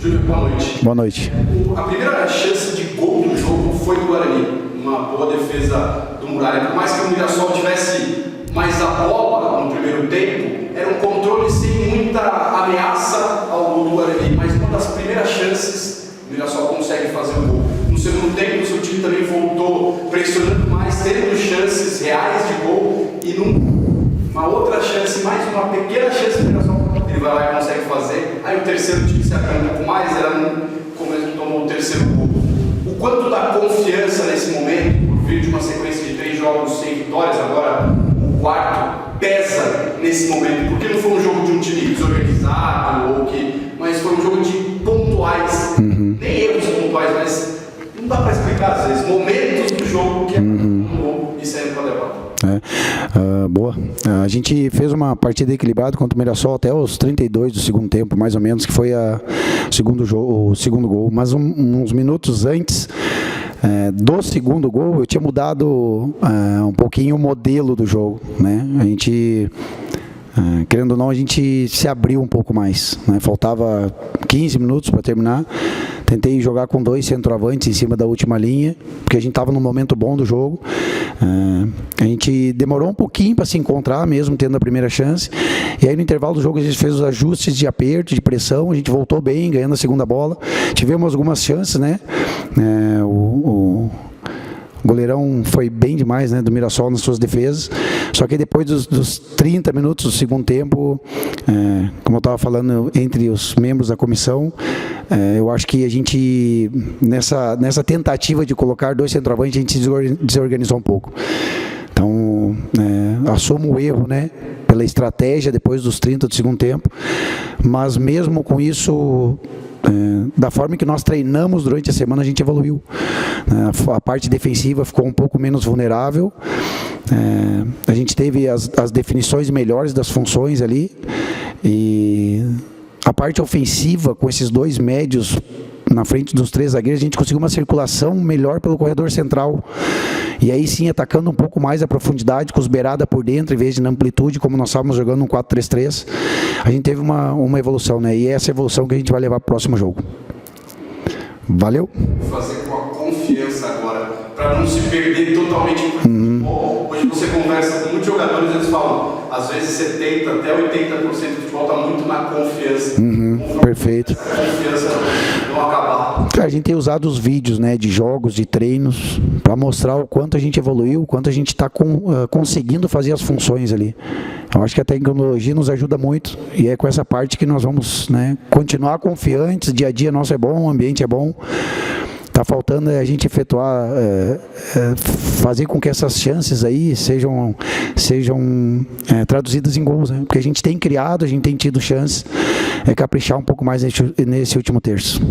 Júnior, boa noite. Boa noite. A primeira chance de gol do jogo foi do Guarani. Uma boa defesa do Muralha. Por mais que o Mirassol tivesse mais a bola no primeiro tempo, era um controle sem muita ameaça ao gol do Guarani. Mas uma das primeiras chances, o Mirassol consegue fazer o gol. No segundo tempo, o seu time também voltou pressionando mais, tendo chances reais de gol. E numa outra chance, mais uma pequena chance do Mirassol, ele vai lá e consegue fazer. Aí o terceiro time se acanha um pouco mais, era no começo que tomou o terceiro gol. O quanto da confiança nesse momento, por vir de uma sequência de 3 jogos sem vitórias, agora o quarto, pesa nesse momento? Porque não foi um jogo de um time desorganizado, mas foi um jogo de pontuais, nem erros pontuais, mas não dá para explicar às vezes, momentos do jogo que é um gol e saindo para levar. Boa. A gente fez uma partida equilibrada contra o Mirassol até os 32 do segundo tempo, mais ou menos, que foi o segundo gol. Mas uns minutos antes do segundo gol, eu tinha mudado um pouquinho o modelo do jogo, né? A gente, querendo ou não, a gente se abriu um pouco mais, né? Faltava 15 minutos para terminar. Tentei jogar com 2 centroavantes em cima da última linha, porque a gente estava num momento bom do jogo. A gente demorou um pouquinho para se encontrar, mesmo tendo a primeira chance. E aí no intervalo do jogo a gente fez os ajustes de aperto, de pressão. A gente voltou bem, ganhando a segunda bola. Tivemos algumas chances, né? O goleirão foi bem demais, né, do Mirassol nas suas defesas. Só que depois dos 30 minutos do segundo tempo, como eu estava falando entre os membros da comissão, eu acho que a gente, nessa tentativa de colocar 2 centroavantes, a gente se desorganizou um pouco. Então, assumo o erro, né, pela estratégia depois dos 30 do segundo tempo, mas mesmo com isso, da forma que nós treinamos durante a semana, a gente evoluiu. A parte defensiva ficou um pouco menos vulnerável, a gente teve as definições melhores das funções ali, e a parte ofensiva, com esses 2 médios na frente dos 3 zagueiros, a gente conseguiu uma circulação melhor pelo corredor central. E aí sim, atacando um pouco mais a profundidade, com os beirada por dentro, em vez de na amplitude, como nós estávamos jogando um 4-3-3. A gente teve uma evolução, né? E é essa evolução que a gente vai levar para o próximo jogo. Valeu? Vou fazer com a confiança agora, para não se perder totalmente no futebol. Hoje você conversa com muitos jogadores, eles falam, às vezes 70% até 80% do futebol está muito na confiança. Perfeito. Essa confiança não acabar. A gente tem usado os vídeos, né, de jogos, de treinos, para mostrar o quanto a gente evoluiu, o quanto a gente está conseguindo fazer as funções ali. Eu acho que a tecnologia nos ajuda muito, e é com essa parte que nós vamos, né, continuar confiantes. Dia a dia nosso é bom, o ambiente é bom. Está faltando a gente efetuar, fazer com que essas chances aí sejam traduzidas em gols, né? Porque a gente tem criado, a gente tem tido chances, caprichar um pouco mais nesse último terço.